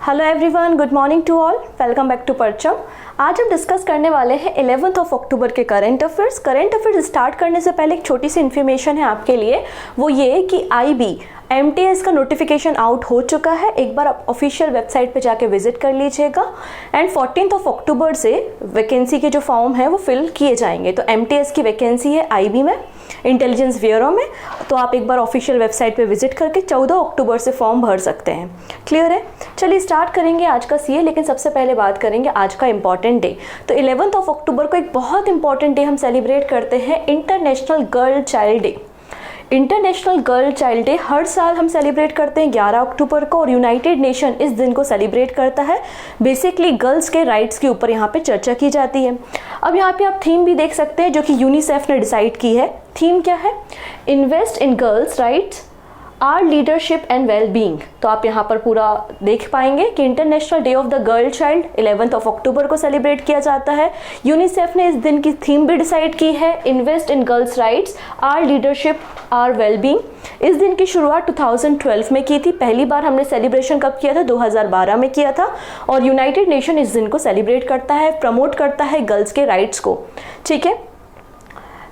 Hello everyone, good morning to all, welcome back to Parcham. आज हम discuss करने वाले हैं 11 अक्टूबर के करंट अफेयर्स स्टार्ट करने से पहले एक छोटी सी इन्फॉर्मेशन है आपके लिए। वो ये कि IB MTS का नोटिफिकेशन आउट हो चुका है। एक बार आप ऑफिशियल वेबसाइट पे जाके विजिट कर लीजिएगा एंड 14 अक्टूबर से वैकेंसी के जो फॉर्म है वो फिल किए जाएंगे। तो MTS की वैकेंसी है IB में, इंटेलिजेंस ब्यूरो में। तो आप एक बार ऑफिशियल वेबसाइट पे विजिट करके 14 अक्टूबर से फॉर्म भर सकते हैं। क्लियर है? चलिए स्टार्ट करेंगे आज का CA, लेकिन सबसे पहले बात करेंगे आज का इंपॉर्टेंट डे। तो 11 अक्टूबर को एक बहुत इंपॉर्टेंट डे हम सेलिब्रेट करते हैं, international girl child day. International girl child day हर साल हम सेलिब्रेट करते हैं 11 अक्टूबर को, और यूनाइटेड नेशन इस दिन को सेलिब्रेट करता है। बेसिकली गर्ल्स के राइट्स के ऊपर यहाँ पे चर्चा की जाती है। अब यहाँ पे आप थीम भी देख सकते हैं जो कि यूनिसेफ ने डिसाइड की है। थीम क्या है? Invest in girls rights, our leadership and well being. तो आप यहाँ पर पूरा देख पाएंगे कि international day of the girl child 11 अक्टूबर को सेलिब्रेट किया जाता है। यूनिसेफ ने इस दिन की थीम भी डिसाइड की है, invest in girls rights, our leadership, our well being. इस दिन की शुरुआत 2012 में की थी। पहली बार हमने सेलिब्रेशन कब किया था? 2012 में किया था। और यूनाइटेड नेशन इस दिन को सेलिब्रेट करता है, प्रमोट करता है गर्ल्स के राइट्स को। ठीक है,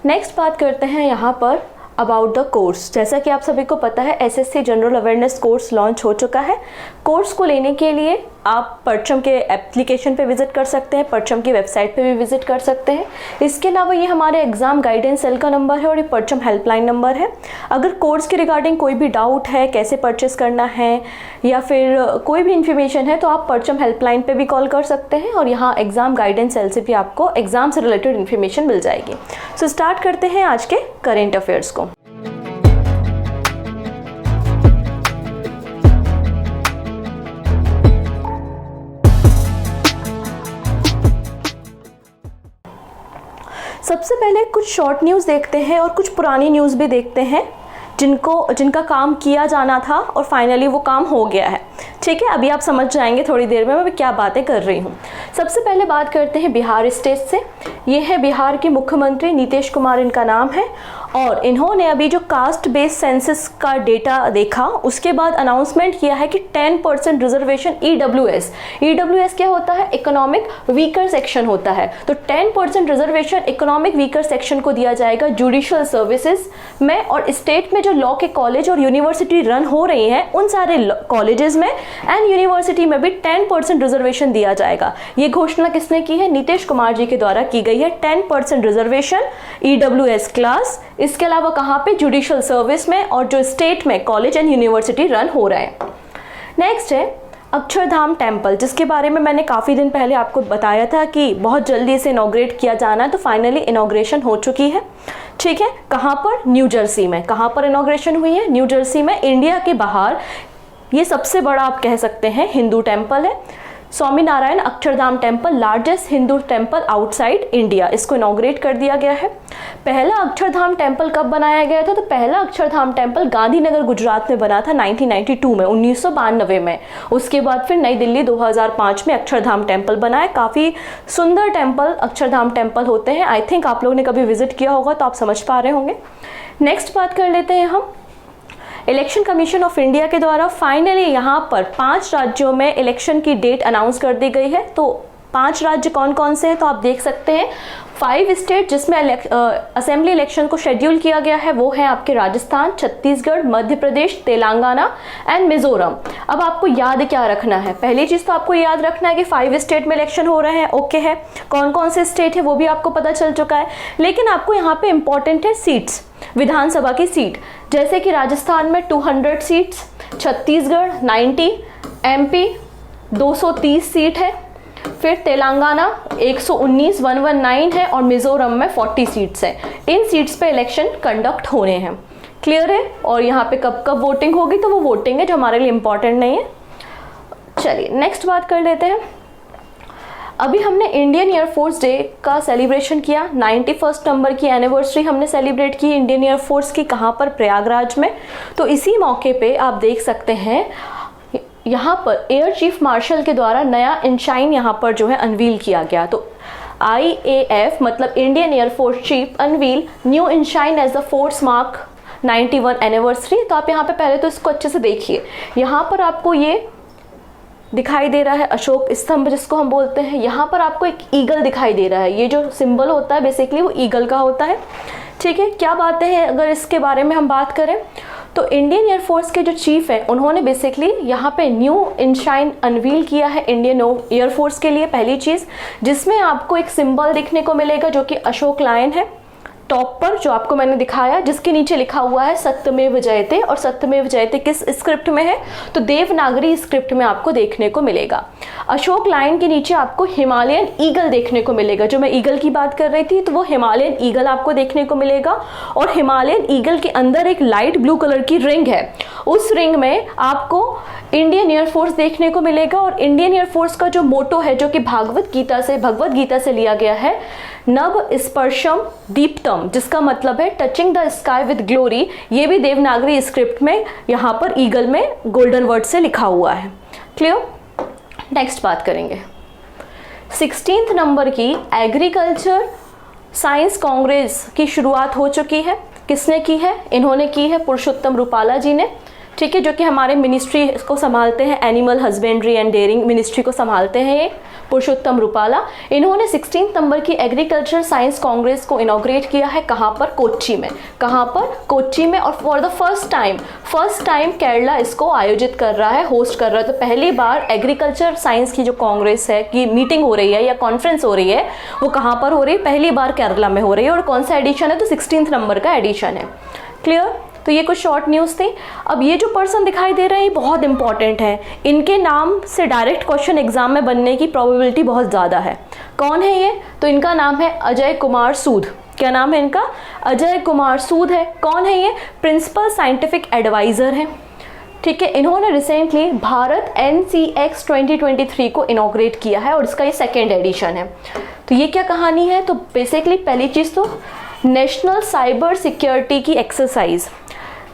नेक्स्ट बात करते हैं यहाँ पर अबाउट द कोर्स। जैसा कि आप सभी को पता है SSC general awareness course launch हो चुका है। कोर्स को लेने के लिए आप परचम के एप्लीकेशन पे विजिट कर सकते हैं, परचम की वेबसाइट पे भी विजिट कर सकते हैं। इसके अलावा ये हमारे एग्जाम गाइडेंस सेल का नंबर है और ये परचम हेल्पलाइन नंबर है। अगर कोर्स के रिगार्डिंग कोई भी डाउट है, कैसे परचेस करना है या फिर कोई भी इन्फॉर्मेशन है, तो आप परचम हेल्पलाइन पे भी कॉल कर सकते हैं और यहाँ एग्जाम गाइडेंस सेल से भी आपको एग्जाम से रिलेटेड इन्फॉर्मेशन मिल जाएगी। सो स्टार्ट करते हैं आज के करेंट अफेयर्स को। सबसे पहले कुछ शॉर्ट न्यूज़ देखते हैं और कुछ पुरानी न्यूज़ भी देखते हैं जिनका काम किया जाना था और फाइनली वो काम हो गया है। ठीक है, अभी आप समझ जाएंगे थोड़ी देर में मैं क्या बातें कर रही हूँ। सबसे पहले बात करते हैं बिहार स्टेट से। ये है बिहार के मुख्यमंत्री नीतीश कुमार इनका नाम है, और इन्होंने अभी जो कास्ट बेस्ड सेंसस का डेटा देखा उसके बाद अनाउंसमेंट किया है कि 10% रिजर्वेशन EWS क्या होता है? इकोनॉमिक वीकर सेक्शन होता है। तो 10% रिजर्वेशन इकोनॉमिक वीकर सेक्शन को दिया जाएगा जुडिशियल सर्विसेज में, और स्टेट में जो लॉ के कॉलेज और यूनिवर्सिटी रन हो रही हैं उन सारे कॉलेजेस में एंड यूनिवर्सिटी में भी 10% रिजर्वेशन दिया जाएगा। ये घोषणा किसने की है? नीतीश कुमार जी के द्वारा की गई है। 10% रिजर्वेशन EWS क्लास, इसके अलावा कहाँ पे? जुडिशियल सर्विस में और जो स्टेट में कॉलेज एंड यूनिवर्सिटी रन हो रहा है। नेक्स्ट है अक्षरधाम टेम्पल, जिसके बारे में मैंने काफ़ी दिन पहले आपको बताया था कि बहुत जल्दी इसे इनॉग्रेट किया जाना है। तो फाइनली इनॉग्रेशन हो चुकी है। ठीक है, कहाँ पर? न्यू जर्सी में। कहाँ पर इनॉग्रेशन हुई है? न्यू जर्सी में, इंडिया के बाहर। ये सबसे बड़ा आप कह सकते हैं हिंदू टेम्पल है। Swaminarayan Akshardham temple, largest Hindu temple outside India, इसको इनॉग्रेट कर दिया गया है। पहला अक्षरधाम टेम्पल कब बनाया गया था? तो पहला अक्षरधाम टेम्पल गांधीनगर गुजरात में बना था 1992 में, 1992 में। उसके बाद फिर नई दिल्ली 2005 में अक्षरधाम टेम्पल बना है। काफ़ी सुंदर टेम्पल अक्षरधाम टेम्पल होते हैं। आई थिंक आप लोगों ने कभी विजिट किया होगा तो आप समझ पा रहे होंगे। नेक्स्ट बात कर लेते हैं हम इलेक्शन कमीशन ऑफ इंडिया के द्वारा फाइनली यहाँ पर 5 राज्यों में इलेक्शन की डेट अनाउंस कर दी गई है। तो 5 राज्य कौन कौन से हैं? तो आप देख सकते हैं 5 स्टेट जिसमें असेंबली इलेक्शन को शेड्यूल किया गया है, वो है आपके राजस्थान, छत्तीसगढ़, मध्य प्रदेश, तेलंगाना एंड मिजोरम। अब आपको याद क्या रखना है? पहली चीज़ तो आपको याद रखना है कि 5 स्टेट में इलेक्शन हो रहे हैं। ओके है, कौन कौन से स्टेट है वो भी आपको पता चल चुका है, लेकिन आपको यहाँ पे इंपॉर्टेंट है सीट्स, विधानसभा की सीट। जैसे कि राजस्थान में 200 सीट्स, छत्तीसगढ़ 90, MP 230 सीट है, फिर तेलंगाना 119 है और मिजोरम में 40 सीट्स हैं। इन सीट्स पे इलेक्शन कंडक्ट होने हैं। क्लियर है? और यहाँ पे कब कब वोटिंग होगी? तो वो वोटिंग है जो हमारे लिए इम्पॉर्टेंट नहीं है। चलिए नेक्स्ट बात कर लेते हैं। अभी हमने इंडियन एयरफोर्स डे का सेलिब्रेशन किया। 91 नंबर की एनिवर्सरी हमने सेलिब्रेट की इंडियन एयरफोर्स की। कहाँ पर? प्रयागराज में। तो इसी मौके पे आप देख सकते हैं यहाँ पर एयर चीफ मार्शल के द्वारा नया इंशाइन यहाँ पर जो है अनवील किया गया। तो IAF मतलब Indian air force chief unveil new ensign as the force mark 91 anniversary. तो आप यहाँ पे पहले तो इसको अच्छे से देखिए। यहाँ पर आपको ये दिखाई दे रहा है, अशोक स्तंभ जिसको हम बोलते हैं। यहाँ पर आपको एक ईगल दिखाई दे रहा है, ये जो सिंबल होता है बेसिकली वो ईगल का होता है। ठीक है, क्या बातें हैं अगर इसके बारे में हम बात करें तो इंडियन एयरफोर्स के जो चीफ हैं उन्होंने बेसिकली यहाँ पे न्यू इंशाइन अनवील किया है इंडियन एयरफोर्स के लिए। पहली चीज़ जिसमें आपको एक सिंबल देखने को मिलेगा जो कि अशोक लायन है टॉप पर, जो आपको मैंने दिखाया, जिसके नीचे लिखा हुआ है सत्यमेव जयते। और सत्यमेव जयते किस स्क्रिप्ट में है तो देवनागरी स्क्रिप्ट में आपको देखने को मिलेगा। अशोक लायन के नीचे आपको हिमालयन ईगल देखने को मिलेगा। जो मैं ईगल की बात कर रही थी तो वो हिमालयन ईगल आपको देखने को मिलेगा। और हिमालयन ईगल के अंदर एक लाइट ब्लू कलर की रिंग है, उस रिंग में आपको इंडियन एयरफोर्स देखने को मिलेगा। और इंडियन एयरफोर्स का जो मोटो है जो कि भगवत गीता से लिया गया है, नभ स्पर्शम दीप्तम, जिसका मतलब है touching the sky with glory, ये भी देवनागरी स्क्रिप्ट में यहाँ पर ईगल में गोल्डन वर्ड से लिखा हुआ है। क्लियर? नेक्स्ट बात करेंगे 16th नंबर की एग्रीकल्चर साइंस कांग्रेस की शुरुआत हो चुकी है। किसने की है? इन्होंने की है पुरुषोत्तम रूपाला जी ने। ठीक है, जो कि हमारे मिनिस्ट्री को संभालते हैं, animal husbandry and dairying ministry को संभालते हैं ये पुरुषोत्तम रूपाला। इन्होंने 16 नंबर की एग्रीकल्चर साइंस कांग्रेस को इनॉग्रेट किया है। कहाँ पर? कोच्चि में। कहाँ पर? कोच्चि में। और for the first time Kerala इसको आयोजित कर रहा है, होस्ट कर रहा है। तो पहली बार एग्रीकल्चर साइंस की जो कांग्रेस है की मीटिंग हो रही है या कॉन्फ्रेंस हो रही है, वो कहाँ पर हो रही है? पहली बार केरला में हो रही है। और कौन सा एडिशन है? तो 16 नंबर का एडिशन है। क्लियर? तो ये कुछ शॉर्ट न्यूज़ थी। अब ये जो पर्सन दिखाई दे रहे हैं ये बहुत इंपॉर्टेंट है, इनके नाम से डायरेक्ट क्वेश्चन एग्जाम में बनने की प्रोबेबिलिटी बहुत ज़्यादा है। कौन है ये? तो इनका नाम है अजय कुमार सूद। क्या नाम है इनका? अजय कुमार सूद है। कौन है ये? प्रिंसिपल साइंटिफिक एडवाइज़र है। ठीक है, इन्होंने रिसेंटली भारत NCX 2023 को इनॉग्रेट किया है और इसका ये सेकेंड एडिशन है। तो ये क्या कहानी है? तो बेसिकली पहली चीज़ तो नेशनल साइबर सिक्योरिटी की एक्सरसाइज,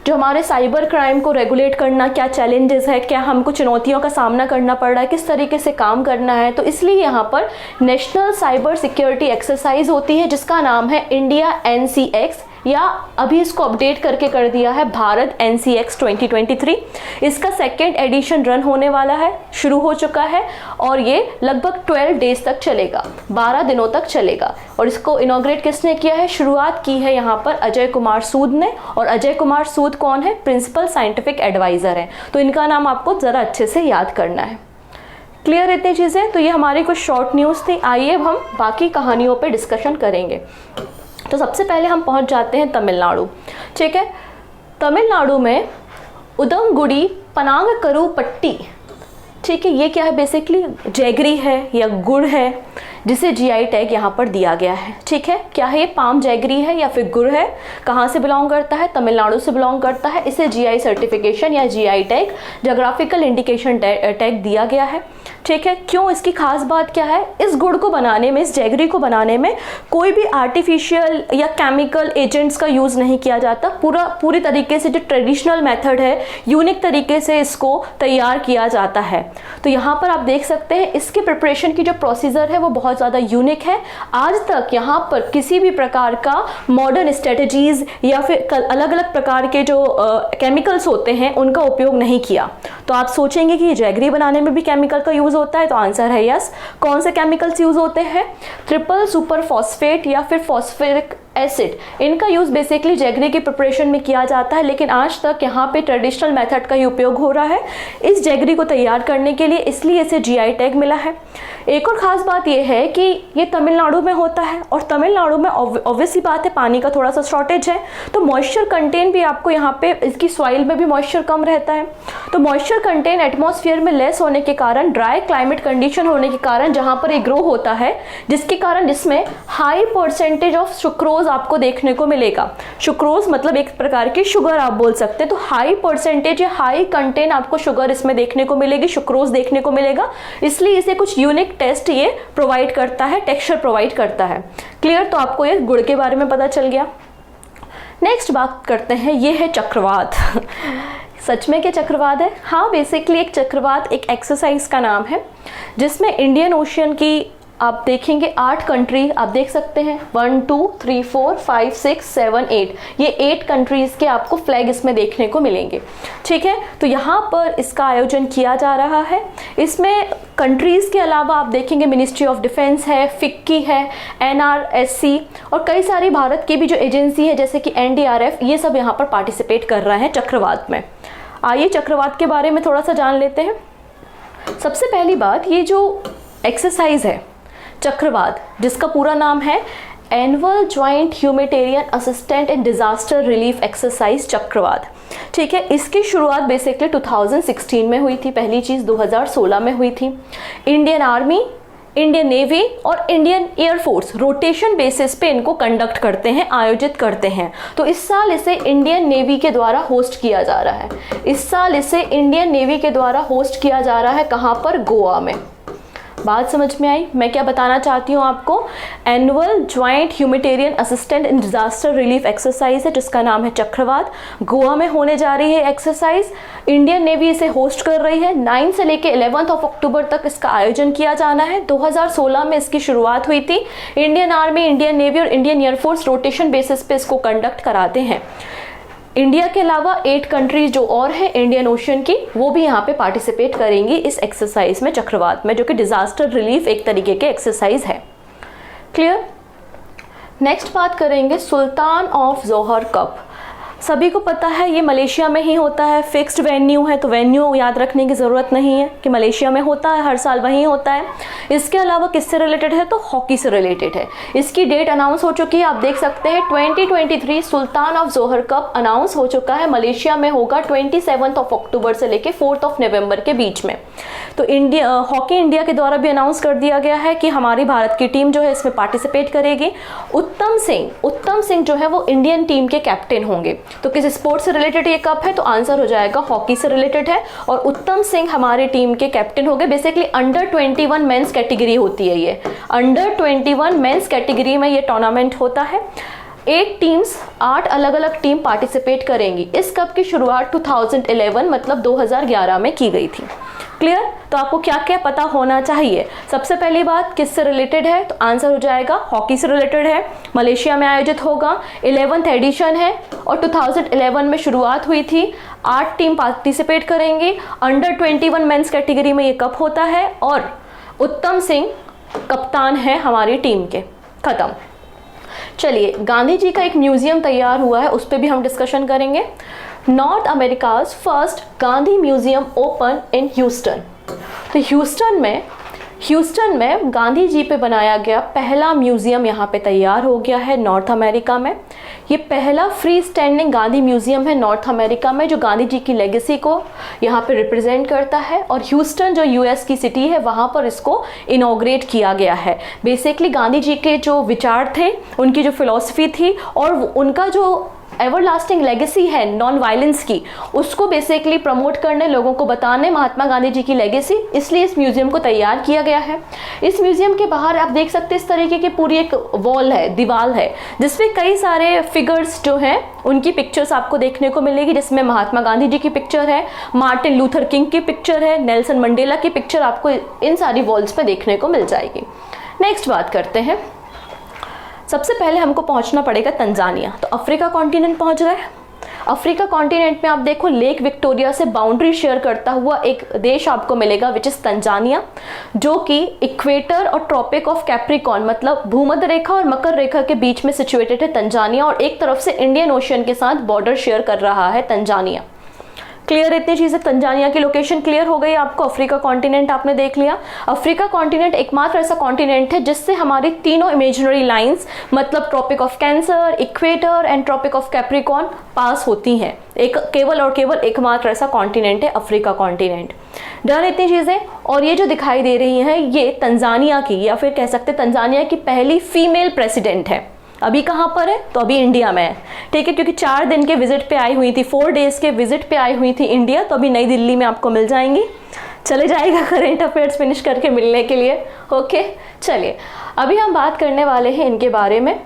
जो हमारे साइबर क्राइम को रेगुलेट करना, क्या चैलेंजेस है, क्या हमको चुनौतियों का सामना करना पड़ रहा है, किस तरीके से काम करना है, तो इसलिए यहाँ पर नेशनल साइबर सिक्योरिटी एक्सरसाइज होती है जिसका नाम है इंडिया NCX, या अभी इसको अपडेट करके कर दिया है भारत NCX 2023। इसका सेकेंड एडिशन रन होने वाला है, शुरू हो चुका है और ये लगभग 12 डेज तक चलेगा, 12 दिनों तक चलेगा। और इसको इनॉग्रेट किसने किया है? शुरुआत की है यहाँ पर अजय कुमार सूद ने। और अजय कुमार सूद कौन है? प्रिंसिपल साइंटिफिक एडवाइज़र है। तो इनका नाम आपको ज़रा अच्छे से याद करना है। क्लियर इतनी चीज़ें? तो ये हमारी कुछ शॉर्ट न्यूज़ थी। आइए अब हम बाकी कहानियों पर डिस्कशन करेंगे। तो सबसे पहले हम पहुंच जाते हैं तमिलनाडु। ठीक है, तमिलनाडु में उदमगुड़ी पनागकरुपट्टी। ठीक है, ये क्या है? बेसिकली जैगरी है या गुड़ है जिसे GI टैग यहाँ पर दिया गया है। ठीक है, क्या है ये? पाम जैगरी है या फिर गुड़ है? कहाँ से बिलोंग करता है? तमिलनाडु से बिलोंग करता है। इसे GI सर्टिफिकेशन या GI tag, geographical indication tag दिया गया है। ठीक है, क्यों? इसकी खास बात क्या है? इस गुड़ को बनाने में, इस जैगरी को बनाने में कोई भी आर्टिफिशियल या केमिकल एजेंट्स का यूज़ नहीं किया जाता। पूरी तरीके से जो ट्रेडिशनल मेथड है, यूनिक तरीके से इसको तैयार किया जाता है। तो यहाँ पर आप देख सकते हैं इसके प्रिपरेशन की जो प्रोसीजर है वो बहुत ज़्यादा यूनिक है। आज तक यहाँ पर किसी भी प्रकार का मॉडर्न स्ट्रेटजीज या फिर अलग अलग प्रकार के जो केमिकल्स होते हैं उनका उपयोग नहीं किया। तो आप सोचेंगे कि जैगरी बनाने में भी केमिकल का यूज़ होता है, तो आंसर है यस। कौन से केमिकल्स यूज़ होते हैं? ट्रिपल सुपर फॉस्फेट या फिर फॉस्फेरिक एसिड। इनका यूज़ बेसिकली जैगरी की प्रिपरेशन में किया जाता है, लेकिन आज तक यहाँ पे ट्रेडिशनल मेथड का ही उपयोग हो रहा है इस जैगरी को तैयार करने के लिए, इसलिए इसे GI टैग मिला है। एक और ख़ास बात यह है कि ये तमिलनाडु में होता है और तमिलनाडु में ऑब्वियसली बात है पानी का थोड़ा सा शॉर्टेज है, तो मॉइस्चर कंटेंट भी आपको यहाँ पे इसकी सॉइल में भी मॉइस्चर कम रहता है। तो मॉइस्चर कंटेंट एटमॉस्फेयर में लेस होने के कारण, ड्राई क्लाइमेट कंडीशन होने के कारण जहाँ पर ये ग्रो होता है, जिसके कारण इसमें हाई परसेंटेज ऑफ सुक्रोज आपको देखने को मिलेगा। सुक्रोज मतलब एक प्रकार की शुगर आप बोल सकते हैं। तो हाई परसेंटेज या हाई कंटेंट आपको शुगर इसमें देखने को मिलेगी, सुक्रोज देखने को मिलेगा, इसलिए इसे कुछ यूनिक टेस्ट ये प्रोवाइड करता है, टेक्सचर प्रोवाइड करता है। क्लियर? तो आपको ये गुड़ के बारे में पता चल गया। नेक्स्ट बात करते हैं, ये है चक्रवात। सच में क्या चक्रवात है? हाँ, बेसिकली एक चक्रवात एक एक्सरसाइज का नाम है जिसमें इंडियन ओशियन की आप देखेंगे 8 कंट्री आप देख सकते हैं, 1 2 3 4 5 6 7 8, ये 8 कंट्रीज़ के आपको फ्लैग इसमें देखने को मिलेंगे। ठीक है, तो यहाँ पर इसका आयोजन किया जा रहा है। इसमें कंट्रीज़ के अलावा आप देखेंगे मिनिस्ट्री ऑफ डिफेंस है, फिक्की है, NRSC और कई सारी भारत की भी जो एजेंसी है जैसे कि NDRF, ये सब यहाँ पर पार्टिसिपेट कर रहे हैं चक्रवात में। आइए चक्रवात के बारे में थोड़ा सा जान लेते हैं। सबसे पहली बात, ये जो एक्सरसाइज है चक्रवात, जिसका पूरा नाम है annual joint humanitarian assistant and disaster relief exercise चक्रवात। ठीक है, इसकी शुरुआत बेसिकली 2016 में हुई थी। पहली चीज़ 2016 में हुई थी। इंडियन आर्मी, इंडियन नेवी और इंडियन एयरफोर्स रोटेशन बेसिस पे इनको कंडक्ट करते हैं, आयोजित करते हैं। तो इस साल इसे इंडियन नेवी के द्वारा होस्ट किया जा रहा है। इस साल इसे इंडियन नेवी के द्वारा होस्ट किया जा रहा है। कहाँ पर? गोवा में। बात समझ में आई? मैं क्या बताना चाहती हूँ आपको, annual joint humanitarian assistant in disaster relief exercise है जिसका नाम है चक्रवात। गोवा में होने जा रही है एक्सरसाइज। इंडियन नेवी इसे होस्ट कर रही है। 9 से लेके 11 अक्टूबर तक इसका आयोजन किया जाना है। 2016 में इसकी शुरुआत हुई थी। इंडियन आर्मी, इंडियन नेवी और इंडियन एयरफोर्स रोटेशन बेसिस पे इसको कंडक्ट कराते हैं। इंडिया के अलावा 8 कंट्रीज जो और हैं इंडियन ओशन की, वो भी यहाँ पे पार्टिसिपेट करेंगी इस एक्सरसाइज में चक्रवात में, जो कि डिजास्टर रिलीफ एक तरीके के एक्सरसाइज है। क्लियर? नेक्स्ट बात करेंगे सुल्तान ऑफ जोहर कप। सभी को पता है ये मलेशिया में ही होता है। फिक्स्ड वेन्यू है, तो वेन्यू याद रखने की ज़रूरत नहीं है कि मलेशिया में होता है, हर साल वहीं होता है। इसके अलावा किससे रिलेटेड है? तो हॉकी से रिलेटेड है। इसकी डेट अनाउंस हो चुकी है, आप देख सकते हैं 2023 सुल्तान ऑफ जोहर कप अनाउंस हो चुका है। मलेशिया में होगा 27 अक्टूबर से लेके 4 नवंबर के बीच में। तो हॉकी इंडिया के द्वारा भी अनाउंस कर दिया गया है कि हमारी भारत की टीम जो है इसमें पार्टिसिपेट करेगी। उत्तम सिंह जो है वो इंडियन टीम के कैप्टन होंगे। तो किस स्पोर्ट से रिलेटेड ये कप है? तो आंसर हो जाएगा हॉकी से रिलेटेड है। और उत्तम सिंह हमारी टीम के कैप्टन हो गए। बेसिकली अंडर 21 मेंस कैटेगरी होती है ये। अंडर 21 मेंस कैटेगरी में ये टूर्नामेंट होता है। 8 अलग अलग टीम पार्टिसिपेट करेंगी। इस कप की शुरुआत 2011 मतलब 2011 में की गई थी। क्लियर? तो आपको क्या क्या पता होना चाहिए? सबसे पहली बात, किससे रिलेटेड है? तो आंसर हो जाएगा हॉकी से रिलेटेड है। मलेशिया में आयोजित होगा, 11th एडिशन है और 2011 में शुरुआत हुई थी। 8 टीम पार्टिसिपेट करेंगी। अंडर 21 मेंस कैटेगरी में ये कप होता है और उत्तम सिंह कप्तान है हमारी टीम के। खत्म। चलिए, गांधी जी का एक म्यूजियम तैयार हुआ है, उस पर भी हम डिस्कशन करेंगे। North America's first Gandhi museum open in Houston. तो ह्यूस्टन में गांधी जी पे बनाया गया पहला म्यूजियम यहाँ पे तैयार हो गया है नॉर्थ अमेरिका में। ये पहला फ्री स्टैंडिंग गांधी म्यूजियम है नॉर्थ अमेरिका में, जो गांधी जी की लेगेसी को यहाँ पे रिप्रेजेंट करता है। और ह्यूस्टन जो यूएस की सिटी है, वहाँ पर इसको इनॉग्रेट किया गया है। बेसिकली गांधी जी के जो विचार थे, उनकी जो फिलॉसफी थी और उनका जो एवरलास्टिंग लेगेसी है नॉन वायलेंस की, उसको बेसिकली प्रमोट करने, लोगों को बताने महात्मा गांधी जी की लेगेसी, इसलिए इस म्यूजियम को तैयार किया गया है। इस म्यूजियम के बाहर आप देख सकते हैं इस तरीके की पूरी एक वॉल है, दीवार है, जिसमें कई सारे फिगर्स जो हैं उनकी पिक्चर्स आपको देखने को मिलेगी, जिसमें महात्मा गांधी जी की पिक्चर है, मार्टिन लूथर किंग की पिक्चर है, नेल्सन मंडेला की पिक्चर आपको इन सारी वॉल्स पे देखने को मिल जाएगी। नेक्स्ट बात करते हैं। सबसे पहले हमको पहुंचना पड़ेगा तंजानिया। तो अफ्रीका कॉन्टिनेंट पहुंच गए। अफ्रीका कॉन्टिनेंट में आप देखो लेक विक्टोरिया से बाउंड्री शेयर करता हुआ एक देश आपको मिलेगा विच इज तंजानिया, जो कि इक्वेटर और ट्रॉपिक ऑफ कैप्रिकॉर्न मतलब भूमध्य रेखा और मकर रेखा के बीच में सिचुएटेड है तंजानिया, और एक तरफ से इंडियन ओशियन के साथ बॉर्डर शेयर कर रहा है तंजानिया। क्लियर? इतनी चीज़ें, तंजानिया की लोकेशन क्लियर हो गई आपको। अफ्रीका कॉन्टिनेंट आपने देख लिया। अफ्रीका कॉन्टिनेंट एकमात्र ऐसा कॉन्टिनेंट है जिससे हमारी तीनों इमेजिनरी लाइंस मतलब tropic of Cancer, equator and tropic of Capricorn pass होती हैं। एक केवल और केवल एकमात्र ऐसा कॉन्टिनेंट है अफ्रीका कॉन्टिनेंट। डन इतनी चीज़ें। और ये जो दिखाई दे रही हैं ये तंजानिया की, या फिर कह सकते तंजानिया की पहली फीमेल प्रेसिडेंट है। अभी कहाँ पर है? तो अभी इंडिया में है। ठीक है, क्योंकि 4 दिन के विजिट पे आई हुई थी, 4 डेज के विजिट पे आई हुई थी इंडिया, तो अभी नई दिल्ली में आपको मिल जाएंगी। चले जाएगा करेंट अफेयर्स फिनिश करके मिलने के लिए। ओके, चलिए अभी हम बात करने वाले हैं इनके बारे में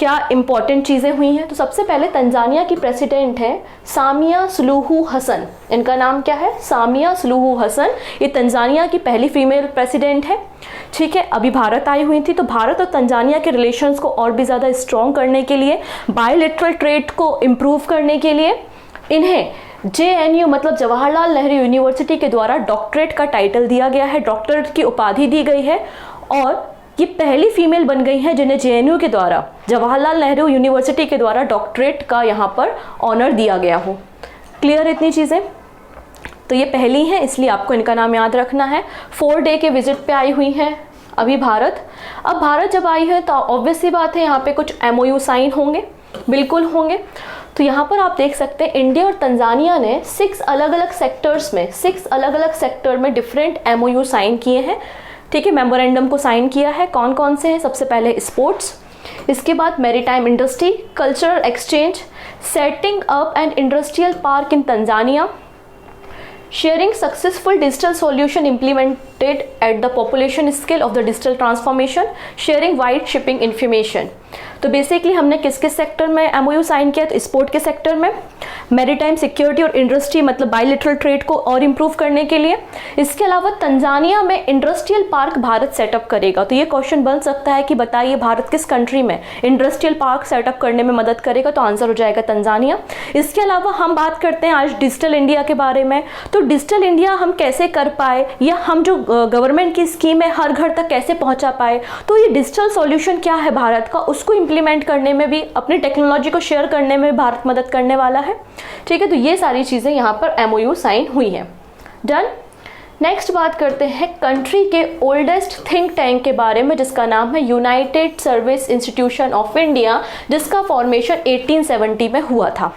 क्या इंपॉर्टेंट चीज़ें हुई हैं। तो सबसे पहले तंजानिया की प्रेसिडेंट है सामिया सुलूहू हसन। इनका नाम क्या है? Samia Suluhu Hassan. ये तंजानिया की पहली फीमेल प्रेसिडेंट है। ठीक है, अभी भारत आई हुई थी। तो भारत और तंजानिया के रिलेशंस को और भी ज़्यादा स्ट्रॉन्ग करने के लिए, बायलैटरल ट्रेड को इम्प्रूव करने के लिए इन्हें JNU मतलब जवाहरलाल नेहरू यूनिवर्सिटी के द्वारा डॉक्टरेट का टाइटल दिया गया है, डॉक्टरेट की उपाधि दी गई है। और ये पहली फीमेल बन गई हैं जिन्हें JNU के द्वारा, जवाहरलाल नेहरू यूनिवर्सिटी के द्वारा डॉक्टरेट का यहाँ पर ऑनर दिया गया हो। क्लियर इतनी चीज़ें? तो ये पहली हैं, इसलिए आपको इनका नाम याद रखना है। 4 डे के विजिट पे आई हुई हैं अभी भारत। अब भारत जब आई है तो ऑब्वियस सी बात है, यहाँ पे कुछ MOU साइन होंगे, बिल्कुल होंगे। तो यहाँ पर आप देख सकते हैं इंडिया और तंजानिया ने 6 अलग अलग सेक्टर में डिफरेंट MOU साइन किए हैं। ठीक है, मेमोरेंडम को साइन किया है। कौन कौन से हैं? सबसे पहले स्पोर्ट्स, इसके बाद maritime industry, cultural exchange, setting up and industrial park in Tanzania, sharing successful digital solution implemented at the population scale of the digital transformation, sharing wide shipping information. तो बेसिकली हमने किस किस सेक्टर में MOU sign किया? तो sport के sector में, maritime security और इंडस्ट्री मतलब बायलैटरल ट्रेड को और इम्प्रूव करने के लिए। इसके अलावा तंजानिया में इंडस्ट्रियल पार्क भारत सेटअप करेगा। तो ये क्वेश्चन बन सकता है कि बताइए भारत किस कंट्री में इंडस्ट्रियल पार्क सेटअप करने में मदद करेगा? तो आंसर हो जाएगा तंजानिया। इसके अलावा हम बात करते हैं आज डिजिटल इंडिया के बारे में। तो डिजिटल इंडिया हम कैसे कर पाए, या हम जो गवर्नमेंट की स्कीम है हर घर तक कैसे पहुंचा पाए। तो ये डिजिटल सॉल्यूशन क्या है भारत का, उसको इम्प्लीमेंट करने में भी, अपनी टेक्नोलॉजी को शेयर करने में भारत मदद करने वाला है। ठीक है, तो ये सारी चीज़ें यहाँ पर MOU साइन हुई हैं। डन। नेक्स्ट बात करते हैं कंट्री के ओल्डेस्ट थिंक टैंक के बारे में, जिसका नाम है United service institution of India, जिसका फॉर्मेशन 1870 में हुआ था।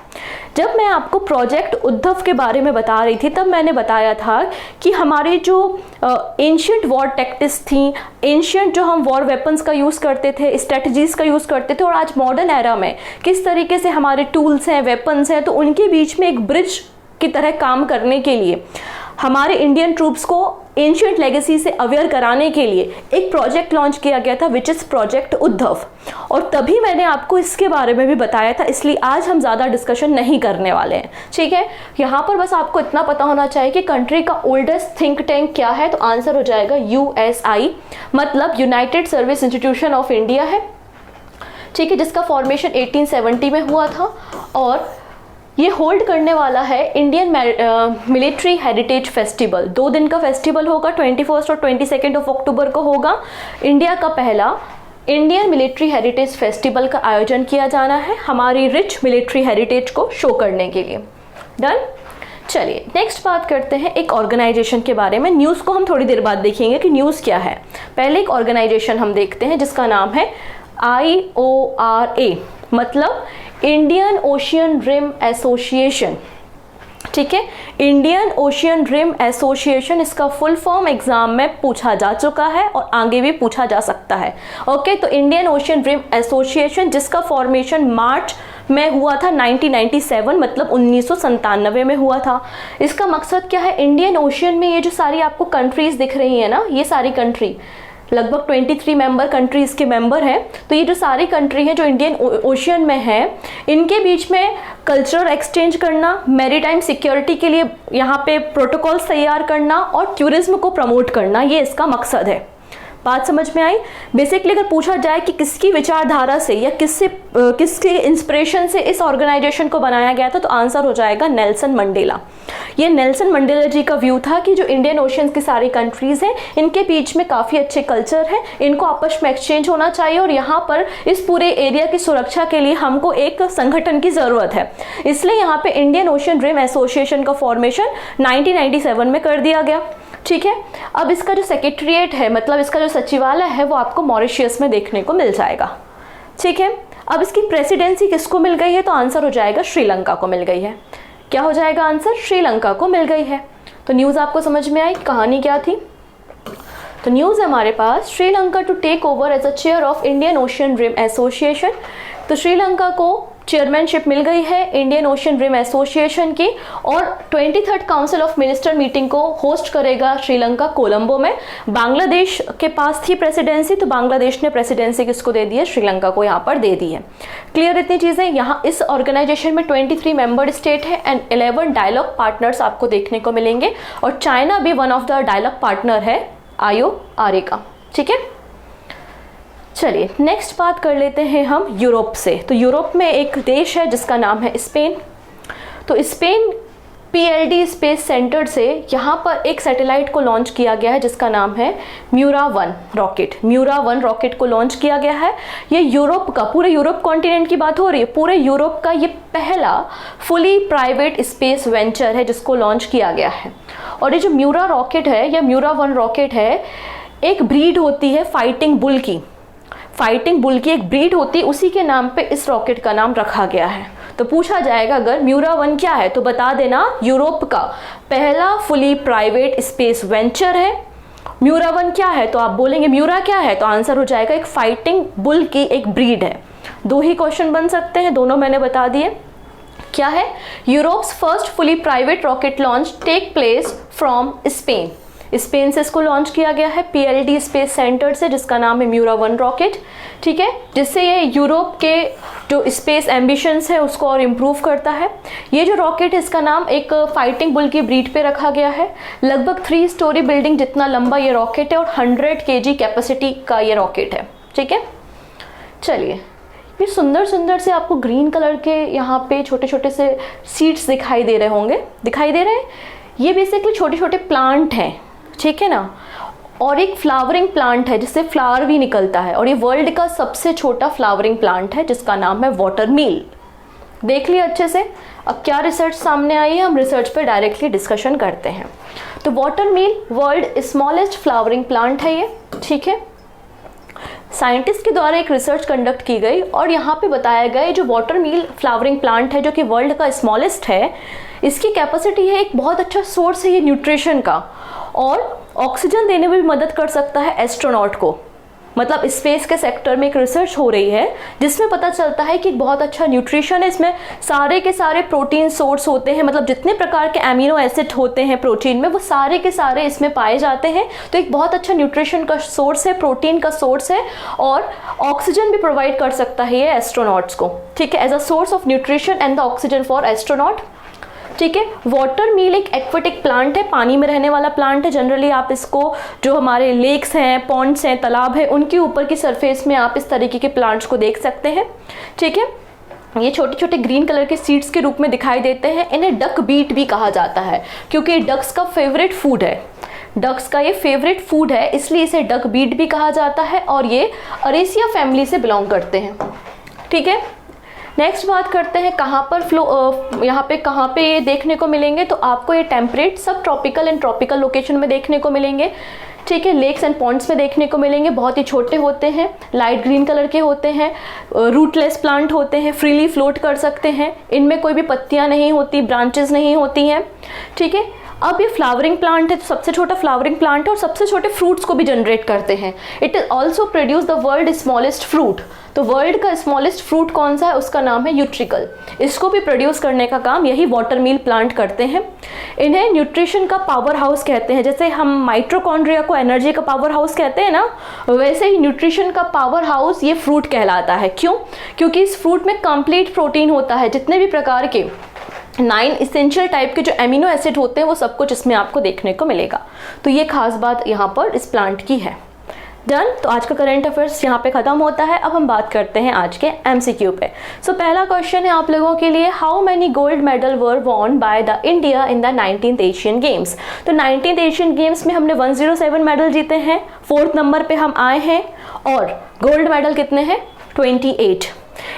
जब मैं आपको प्रोजेक्ट उद्धव के बारे में बता रही थी तब मैंने बताया था कि हमारी जो एंशियंट वॉर टैक्टिक्स थी, एंशियंट जो हम वॉर वेपन्स का यूज़ करते थे, स्ट्रेटजीज़ का यूज़ करते थे, और आज मॉडर्न एरा में किस तरीके से हमारे टूल्स हैं, वेपन्स हैं, तो उनके बीच में एक ब्रिज की तरह काम करने के लिए, हमारे इंडियन ट्रूप्स को एंशियंट लेगेसी से अवेयर कराने के लिए एक प्रोजेक्ट लॉन्च किया गया था, विच इज़ प्रोजेक्ट उद्धव। और तभी मैंने आपको इसके बारे में भी बताया था, इसलिए आज हम ज़्यादा डिस्कशन नहीं करने वाले हैं। ठीक है, यहाँ पर बस आपको इतना पता होना चाहिए कि कंट्री का ओल्डेस्ट थिंक टैंक क्या है। तो आंसर हो जाएगा USI मतलब United service institution of India है। ठीक है, जिसका फॉर्मेशन 1870 में हुआ था और ये होल्ड करने वाला है इंडियन मिलिट्री हेरिटेज फेस्टिवल। 2 दिन का फेस्टिवल होगा, 21 और 22 अक्टूबर को होगा। इंडिया का पहला इंडियन मिलिट्री हेरिटेज फेस्टिवल का आयोजन किया जाना है, हमारी रिच मिलिट्री हेरिटेज को शो करने के लिए। डन। चलिए नेक्स्ट बात करते हैं एक ऑर्गेनाइजेशन के बारे में। न्यूज़ को हम थोड़ी देर बाद देखेंगे कि न्यूज़ क्या है। पहले एक ऑर्गेनाइजेशन हम देखते हैं जिसका नाम है IORA मतलब इंडियन ओशियन रिम एसोसिएशन। ठीक है, इंडियन ओशियन रिम एसोसिएशन, इसका फुल फॉर्म एग्जाम में पूछा जा चुका है और आगे भी पूछा जा सकता है। ओके, तो इंडियन ओशियन रिम एसोसिएशन जिसका फॉर्मेशन मार्च में हुआ था 1997 मतलब 1997 में हुआ था। इसका मकसद क्या है? इंडियन ओशियन में ये जो सारी आपको कंट्रीज दिख रही है ना, ये सारी कंट्री लगभग 23 मेंबर कंट्रीज के मेंबर हैं। तो ये जो सारी कंट्री हैं जो इंडियन ओशियन में हैं, इनके बीच में कल्चरल एक्सचेंज करना, मैरीटाइम सिक्योरिटी के लिए यहाँ पे प्रोटोकॉल्स तैयार करना और टूरिज्म को प्रमोट करना, ये इसका मकसद है। बात समझ में आई? बेसिकली अगर पूछा जाए कि किसकी विचारधारा से या किसके इंस्पिरेशन से इस ऑर्गेनाइजेशन को बनाया गया था, तो आंसर हो जाएगा नेल्सन मंडेला। ये नेल्सन मंडेला जी का व्यू था कि जो इंडियन ओशियन की सारी कंट्रीज हैं, इनके बीच में काफ़ी अच्छे कल्चर हैं, इनको आपस में एक्सचेंज होना चाहिए और यहाँ पर इस पूरे एरिया की सुरक्षा के लिए हमको एक संगठन की ज़रूरत है। इसलिए यहाँ पे इंडियन ओशियन रिम एसोसिएशन का फॉर्मेशन 1997 में कर दिया गया। ठीक है, अब इसका जो सेक्रेटरीट है मतलब इसका जो सचिवालय है वो आपको मॉरिशस में देखने को मिल जाएगा। ठीक है, अब इसकी प्रेसिडेंसी किसको मिल गई है? तो आंसर हो जाएगा श्रीलंका को मिल गई है। क्या हो जाएगा आंसर? श्रीलंका को मिल गई है। तो न्यूज़ आपको समझ में आई, कहानी क्या थी? तो न्यूज़ हमारे पास Sri Lanka to take over as a chair of Indian Ocean rim Association. तो श्रीलंका को चेयरमैनशिप मिल गई है इंडियन ओशन रिम एसोसिएशन की, और 23rd council of minister meeting को होस्ट करेगा श्रीलंका कोलंबो में। बांग्लादेश के पास थी प्रेसिडेंसी, तो बांग्लादेश ने प्रेसिडेंसी किसको दे दी है, श्रीलंका को यहाँ पर दे दी है। क्लियर इतनी चीज़ें। यहाँ इस ऑर्गेनाइजेशन में 23 मेंबर स्टेट है एंड 11 डायलॉग पार्टनर्स आपको देखने को मिलेंगे, और चाइना भी one of the dialogue partner है IORA का। ठीक है, चलिए नेक्स्ट बात कर लेते हैं हम यूरोप से। तो यूरोप में एक देश है जिसका नाम है स्पेन। तो स्पेन PLD स्पेस सेंटर से यहाँ पर एक सैटेलाइट को लॉन्च किया गया है जिसका नाम है म्यूरा-1 रॉकेट। म्यूरा-1 रॉकेट को लॉन्च किया गया है। ये यूरोप का, पूरे यूरोप कॉन्टिनेंट की बात हो रही है, पूरे यूरोप का ये पहला फुली प्राइवेट स्पेस वेंचर है जिसको लॉन्च किया गया है। और ये जो म्यूरा रॉकेट है या म्यूरा-1 रॉकेट है, एक ब्रीड होती है फाइटिंग बुल की। फाइटिंग बुल की एक ब्रीड होती है, उसी के नाम पे इस रॉकेट का नाम रखा गया है। तो पूछा जाएगा अगर म्यूरा-1 क्या है तो बता देना यूरोप का पहला फुली प्राइवेट स्पेस वेंचर है। म्यूरा-1 क्या है तो आप बोलेंगे म्यूरा क्या है, तो आंसर हो जाएगा एक फाइटिंग बुल की एक ब्रीड है। दो ही क्वेश्चन बन सकते हैं, दोनों मैंने बता दिए। क्या है, Europe's first fully private rocket launch take place from Spain. Spain से इसको लॉन्च किया गया है PLD स्पेस सेंटर से, जिसका नाम है म्यूरा-1 रॉकेट। ठीक है, जिससे ये यूरोप के जो स्पेस एम्बिशंस है उसको और इम्प्रूव करता है। ये जो रॉकेट है इसका नाम एक फाइटिंग बुल की ब्रीड पे रखा गया है। लगभग 3 स्टोरी बिल्डिंग जितना लंबा ये रॉकेट है और 100 kg कैपेसिटी का ये रॉकेट है। ठीक है, चलिए ये सुंदर सुंदर से आपको ग्रीन कलर के यहाँ पे छोटे छोटे से सीड्स दिखाई दे रहे होंगे, दिखाई दे रहे हैं। ये बेसिकली छोटे छोटे प्लांट हैं, ठीक है ना, और एक फ्लावरिंग प्लांट है जिससे फ्लावर भी निकलता है, और ये वर्ल्ड का सबसे छोटा फ्लावरिंग प्लांट है जिसका नाम है वाटर मील। देख लिया अच्छे से। अब क्या रिसर्च सामने आई है, हम रिसर्च पे डायरेक्टली डिस्कशन करते हैं। तो वाटर मील वर्ल्ड स्मॉलेस्ट फ्लावरिंग प्लांट है ये। ठीक है, साइंटिस्ट के द्वारा एक रिसर्च कंडक्ट की गई और यहाँ पे बताया गया जो वाटर मील फ्लावरिंग प्लांट है जो कि वर्ल्ड का स्मॉलेस्ट है, इसकी कैपेसिटी है, एक बहुत अच्छा सोर्स है ये न्यूट्रिशन का, और ऑक्सीजन देने में भी मदद कर सकता है एस्ट्रोनॉट को। मतलब स्पेस के सेक्टर में एक रिसर्च हो रही है जिसमें पता चलता है कि बहुत अच्छा न्यूट्रिशन है, इसमें सारे के सारे प्रोटीन सोर्स होते हैं, मतलब जितने प्रकार के एमिनो एसिड होते हैं प्रोटीन में वो सारे के सारे इसमें पाए जाते हैं। तो एक बहुत अच्छा न्यूट्रिशन का सोर्स है, प्रोटीन का सोर्स है, और ऑक्सीजन भी प्रोवाइड कर सकता है ये एस्ट्रोनॉट्स को। ठीक है, as a source of nutrition and the oxygen for astronaut. ठीक है, वाटर मील एक एक्वेटिक प्लांट है, पानी में रहने वाला प्लांट है। जनरली आप इसको जो हमारे लेक्स हैं, पॉन्ड्स हैं, तालाब है, उनके ऊपर की सरफेस में आप इस तरीके के प्लांट्स को देख सकते हैं। ठीक है, ये छोटे छोटे ग्रीन कलर के सीड्स के रूप में दिखाई देते हैं। इन्हें डक बीट भी कहा जाता है क्योंकि डक्स का फेवरेट फूड है। डक्स का ये फेवरेट फूड है, इसलिए इसे डक बीट भी कहा जाता है, और ये अरेसिया फैमिली से बिलोंग करते हैं। ठीक है, नेक्स्ट बात करते हैं कहाँ पर यहाँ पे कहाँ पे ये देखने को मिलेंगे। तो आपको ये टेम्परेट, सब ट्रॉपिकल एंड ट्रॉपिकल लोकेशन में देखने को मिलेंगे। ठीक है, लेक्स एंड पॉन्ड्स में देखने को मिलेंगे। बहुत ही छोटे होते हैं, लाइट ग्रीन कलर के होते हैं, रूटलेस प्लांट होते हैं, फ्रीली फ्लोट कर सकते हैं, इनमें कोई भी पत्तियाँ नहीं होती, ब्रांचेस नहीं होती हैं। ठीक है, अब ये फ्लावरिंग प्लांट है, तो सबसे छोटा फ्लावरिंग प्लांट है और सबसे छोटे फ्रूट्स को भी जनरेट करते हैं। It is also produce the world smallest fruit. तो वर्ल्ड का स्मॉलेस्ट फ्रूट कौन सा है, उसका नाम है यूट्रिकल। इसको भी प्रोड्यूस करने का काम यही वाटर मील प्लांट करते हैं। इन्हें न्यूट्रिशन का पावर हाउस कहते हैं। जैसे हम माइटोकॉन्ड्रिया को एनर्जी का पावर हाउस कहते हैं ना, वैसे ही न्यूट्रिशन का पावर हाउस ये फ्रूट कहलाता है। क्यों? क्योंकि इस फ्रूट में कंप्लीट प्रोटीन होता है, जितने भी प्रकार के 9 इसेंशियल टाइप के जो एमिनो एसिड होते हैं वो सब कुछ इसमें आपको देखने को मिलेगा। तो ये खास बात यहाँ पर इस प्लांट की है। डन। तो आज का करंट अफेयर्स यहाँ पे खत्म होता है। अब हम बात करते हैं आज के MCQ पे। सो पहला क्वेश्चन है आप लोगों के लिए, how many gold medal were won by the India in the 19th Asian games. तो 19th एशियन गेम्स में हमने 107 मेडल जीते हैं, 4th नंबर पे हम आए हैं, और गोल्ड मेडल कितने हैं, 28।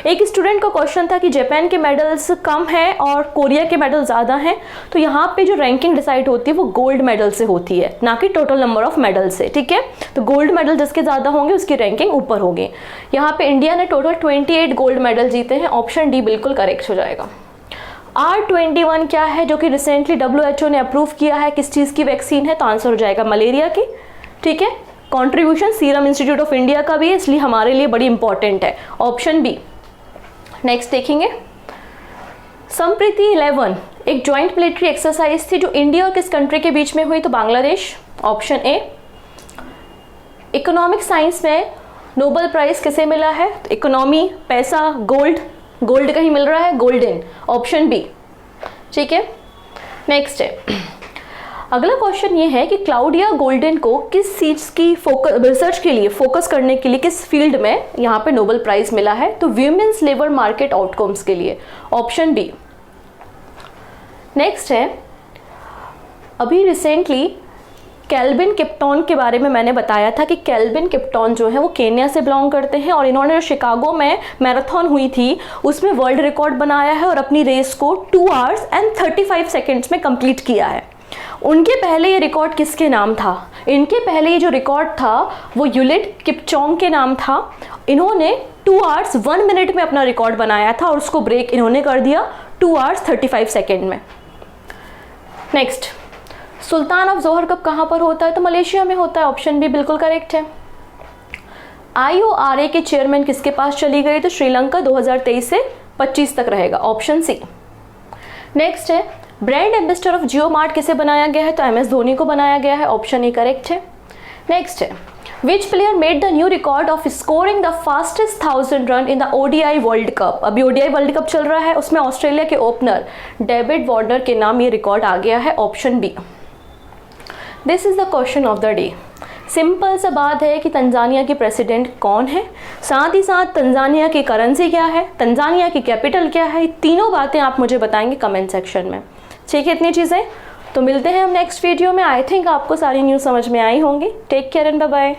एक स्टूडेंट का क्वेश्चन था कि जापान के मेडल्स कम हैं और कोरिया के मेडल ज़्यादा हैं। तो यहाँ पे जो रैंकिंग डिसाइड होती है वो गोल्ड मेडल से होती है, ना कि टोटल नंबर ऑफ मेडल से। ठीक है, तो गोल्ड मेडल जिसके ज़्यादा होंगे उसकी रैंकिंग ऊपर होगी। यहाँ पे इंडिया ने टोटल 28 गोल्ड मेडल जीते हैं। ऑप्शन डी बिल्कुल करेक्ट हो जाएगा। R21 क्या है, जो कि रिसेंटली WHO ने अप्रूव किया है, किस चीज़ की वैक्सीन है, तो आंसर हो जाएगा मलेरिया की। ठीक है, contribution serum institute of India का भी है, इसलिए हमारे लिए बड़ी इंपॉर्टेंट है। Option B. नेक्स्ट देखेंगे, संप्रीति 11 एक जॉइंट मिलिट्री एक्सरसाइज थी जो इंडिया और किस कंट्री के बीच में हुई? तो Bangladesh, option A. Economic science में नोबेल प्राइज किसे मिला है? तो इकोनॉमी, पैसा, गोल्ड कहीं मिल रहा है, गोल्डन, ऑप्शन बी। ठीक है, नेक्स्ट है, अगला क्वेश्चन ये है कि क्लाउडिया गोल्डन को किस चीज की रिसर्च के लिए, फोकस करने के लिए किस फील्ड में यहाँ पे नोबेल प्राइज मिला है? तो वीमेंस लेबर मार्केट आउटकम्स के लिए, ऑप्शन बी। नेक्स्ट है, अभी रिसेंटली केल्विन किप्टन के बारे में मैंने बताया था कि केल्विन किप्टन जो है वो केन्या से बिलोंग करते हैं और इन्होंने जो शिकागो में मैराथन हुई थी उसमें वर्ल्ड रिकॉर्ड बनाया है और अपनी रेस को 2 hours and 35 seconds में कंप्लीट किया है। उनके पहले ये रिकॉर्ड किसके नाम था? इनके पहले ये जो रिकॉर्ड था वो यूलिड किपचोंग के नाम था। इन्होंने 2 hours 1 minute में अपना रिकॉर्ड बनाया था और उसको ब्रेक इन्होंने कर दिया 2 hours 35 seconds में। Next, Sultan of Johar cup कहाँ पर होता है? तो मलेशिया में होता है, ऑप्शन बी बिल्कुल करेक्ट है। IORA के चेयरमैन किसके पास चली गई? तो श्रीलंका 2023 से 25 तक रहेगा, ऑप्शन सी। नेक्स्ट है, brand ambassador of Jio mart किसे बनाया गया है? तो MS धोनी को बनाया गया है, ऑप्शन ए करेक्ट है। नेक्स्ट है, विच player made the new record of scoring the fastest 1000 run in the ODI world cup? अभी ODI वर्ल्ड कप चल रहा है, उसमें ऑस्ट्रेलिया के ओपनर डेविड वार्नर के नाम ये रिकॉर्ड आ गया है, option B. This is the question of the day. Simple सा बात है कि तंजानिया की प्रेसिडेंट कौन है, साथ ही साथ तंजानिया की करेंसी क्या है, तंजानिया की कैपिटल क्या है, तीनों बातें आप मुझे बताएंगे कमेंट सेक्शन में। ठीक है, इतनी चीज़ें। तो मिलते हैं हम नेक्स्ट वीडियो में। आई थिंक आपको सारी न्यूज़ समझ में आई होंगी। Take care and bye bye.